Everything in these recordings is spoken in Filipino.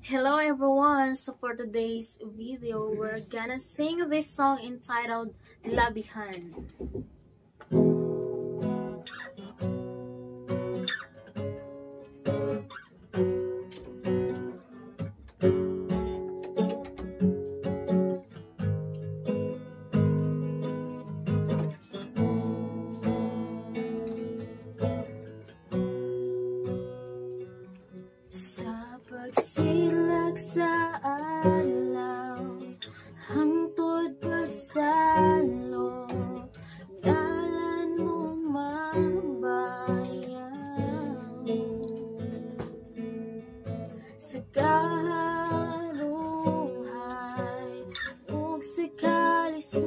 Hello everyone, so for today's video, we're gonna sing this song entitled Labihan. Sa pagsilag sa alaw, hangtod pagsalo, dalan mo mabayaw. Sa kaharuhay ug sa kalisod,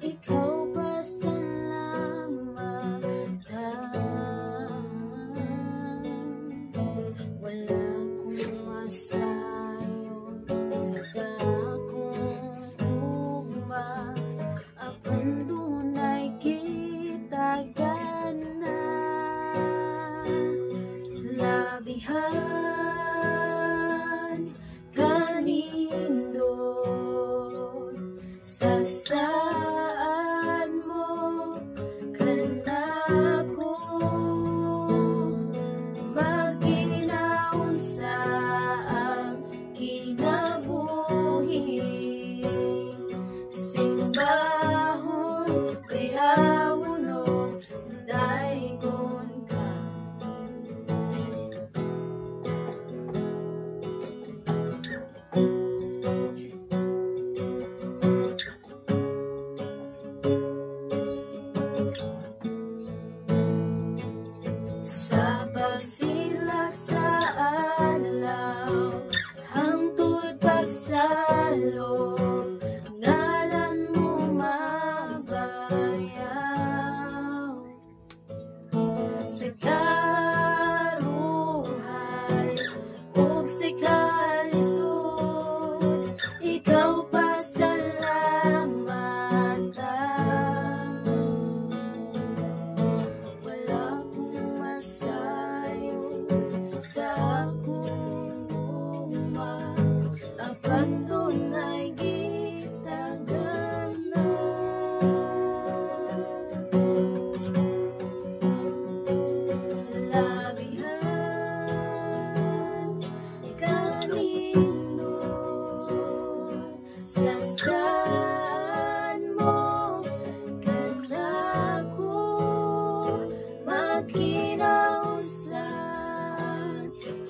ikaw wala kong masayon sa akong ugma, apan dunay kitagana. Labihan kanindot sa saan mo kanako sa ang kinabuhi, simbahon bayawon o daygon ka. Sa pagsilak sa pagsalo, ngalan mo mabayaw. Sa karuhay ug sa kalisod, ikaw pasalamatan. Wala kong masayo sa akong ugma, apan dunay gitagana. Labihan kanindot